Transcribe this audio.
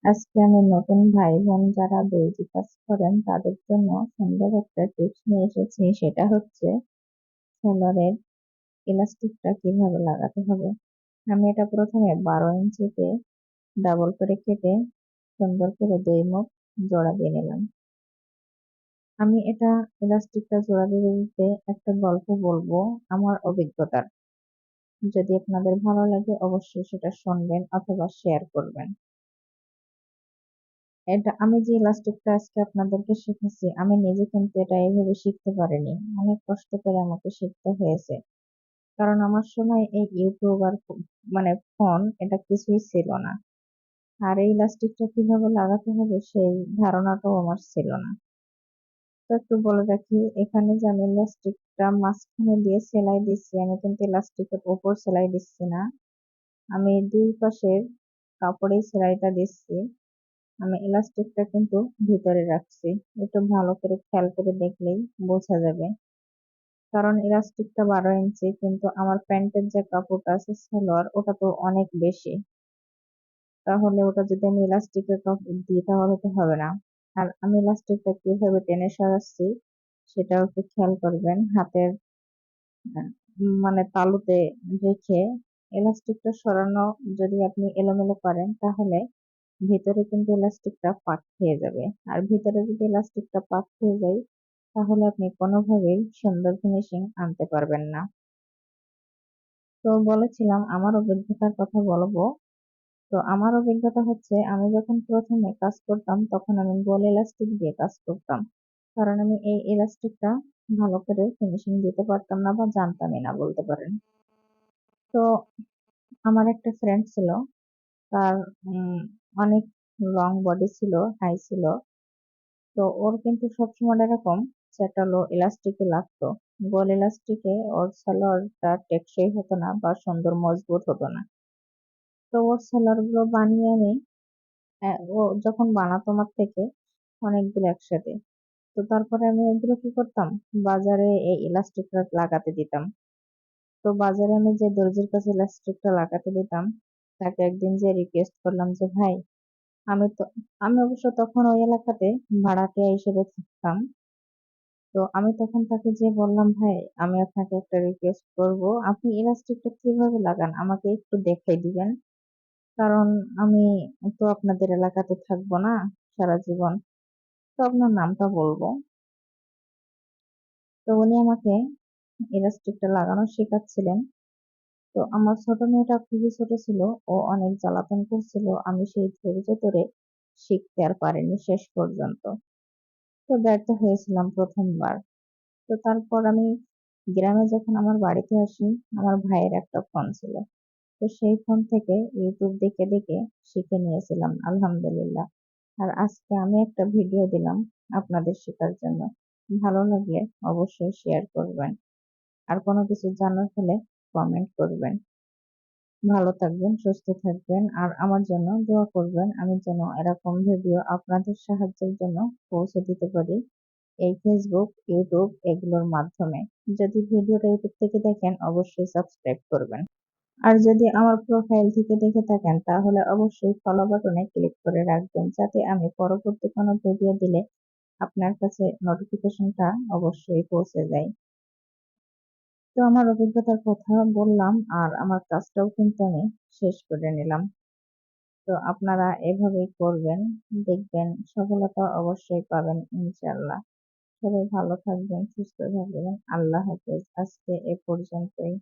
আজকে আমি নতুন ভাই বোন যারা দর্জি কাজ করেন তাদের জন্য সুন্দর একটা টিপস নিয়ে এসেছি। সেটা হচ্ছে সোলারের ইলাস্টিকটা কিভাবে লাগাতে হবে। আমি এটা প্রথমে 12 ইঞ্চিতে ডাবল করে কেটে সুন্দর করে 2 মুখ জোড়া দিয়ে নিলাম। আমি এটা ইলাস্টিকটা জোড়া দিতে দিতে একটা গল্প বলবো আমার অভিজ্ঞতার। যদি আপনাদের ভালো লাগে অবশ্যই সেটা শুনবেন অথবা শেয়ার করবেন। এটা আমি যে ইলাস্টিকটা আজকে আপনাদেরকে শিখেছি, আমি নিজে কিন্তু এটা এইভাবে শিখতে পারিনি। অনেক কষ্ট করে আমাকে শিখতে হয়েছে। কারণ আমার সময় এই ইউটিউব আর মানে ফোন এটা কিছুই ছিল না। আর এই ইলাস্টিকটা কিভাবে লাগাতে হবে সেই ধারণাটাও আমার ছিল না। তো একটু বলে রাখি, এখানে যে আমি ইলাস্টিকটা মাঝখানে দিয়ে সেলাই দিচ্ছি, আমি কিন্তু ইলাস্টিকের উপর সেলাই দিচ্ছি না। আমি দুই পাশের কাপড়েই সেলাইটা দিচ্ছি। আমি ইলাস্টিকটা কিন্তু ভিতরে রাখছি। একটু ভালো করে খেয়াল করে দেখলেই বোঝা যাবে। কারণ ইলাস্টিকটা 12 ইঞ্চি, কিন্তু আমার প্যান্টের যে কাপড়টা আছে সালোয়ার ওটা তো অনেক বেশি। তাহলে ওটা যদি আমি ইলাস্টিকের কাপড় দিই তাহলে তো হবে না। আর আমি ইলাস্টিকটা কিভাবে টেনে সরাচ্ছি সেটাও একটু খেয়াল করবেন। হাতের মানে তালুতে রেখে ইলাস্টিকটা সরানো যদি আপনি এলোমেলো করেন তাহলে ভিতরে কিন্তু ইলাস্টিকটা পাক খেয়ে যাবে। আর ভিতরে যদি ইলাস্টিকটা পাক খেয়ে যায় তাহলে আপনি কোনোভাবেই সুন্দর ফিনিশিং আনতে পারবেন না। তো বলেছিলাম আমার অভিজ্ঞতার কথা বলবো। তো আমার অভিজ্ঞতা হচ্ছে, আমি যখন প্রথমে কাজ করতাম তখন আমি গোল ইলাস্টিক দিয়ে কাজ করতাম। কারণ আমি এই ইলাস্টিকটা ভালো করে ফিনিশিং দিতে পারতাম না বা জানতামই না বলতে পারেন। তো আমার একটা ফ্রেন্ড ছিল, তার অনেক লং বডি ছিল, হাই ছিল। তো ওর কিন্তু সবসময় এরকম চ্যাটালো ইলাস্টিকে লাগতো। গোল ইলাস্টিকে ওর সালোয়ারটা টেকসই হতো না বা সুন্দর মজবুত হতো না। তো ওর সালোয়ার গুলো বানিয়ে আমি ও যখন বানাতো আমার থেকে অনেকগুলো একসাথে, তো তারপরে আমি ওগুলো কি করতাম, বাজারে এই ইলাস্টিকটা লাগাতে দিতাম। তো বাজারে আমি যে দর্জির কাছে ইলাস্টিকটা লাগাতে দিতাম তাকে একদিন যে রিকোয়েস্ট করলাম যে ভাই, আমি তো আমি অবশ্য তখন ওই এলাকাতে ভাড়াটিয়া হিসেবে থাকতাম। তো আমি তখন তাকে যে বললাম, ভাই আমি আপনাকে একটা রিকোয়েস্ট করব, আপনি ইলাস্টিকটা কিভাবে লাগান আমাকে একটু দেখাই দিবেন। কারণ আমি তো আপনাদের এলাকাতে থাকবো না সারা জীবন। তো আপনার নামটা বলবো। তো উনি আমাকে ইলাস্টিকটা লাগানো শেখাচ্ছিলেন। তো আমার ছোট মেয়েটা খুবই ছোট ছিল, ও অনেক জ্বালাতন করছিল, আমি সেই ধৈর্য ধরে শিখতে আর পারিনি শেষ পর্যন্ত। তো ব্যর্থ হয়েছিলাম প্রথমবার। তো তারপর আমি গ্রামে যখন আমার বাড়িতে আসি, আমার ভাইয়ের একটা ফোন ছিল। তো সেই ফোন থেকে ইউটিউব দেখে দেখে শিখে নিয়েছিলাম আলহামদুলিল্লাহ। আর আজকে আমি একটা ভিডিও দিলাম আপনাদের শেখার জন্য। ভালো লাগলে অবশ্যই শেয়ার করবেন। আর কোনো কিছু জানার হলে কমেন্ট করবেন। ভালো থাকবেন, সুস্থ থাকবেন, আর আমার জন্য দোয়া করবেন। আমি যেন এরকম ভিডিও আপনাদের সাহায্যের জন্য পৌঁছে দিতে পারি এই ফেসবুক, ইউটিউব এগুলোর মাধ্যমে। যদি ভিডিওটা ইউটিউব থেকে দেখেন অবশ্যই সাবস্ক্রাইব করবেন। আর যদি আমার প্রোফাইল থেকে দেখে থাকেন তাহলে অবশ্যই ফলো বাটনে ক্লিক করে রাখবেন, যাতে আমি পরবর্তী কোনো ভিডিও দিলে আপনার কাছে নোটিফিকেশনটা অবশ্যই পৌঁছে যায়। তো আমার অভিজ্ঞতার কথা বললাম আর আমার কাজটাও কিন্তু আমি শেষ করে নিলাম। তো আপনারা এভাবেই করবেন, দেখবেন সফলতা অবশ্যই পাবেন ইনশাআল্লাহ। সবাই ভালো থাকবেন, সুস্থ থাকবেন। আল্লাহ হাফেজ। আজকে এ পর্যন্তই।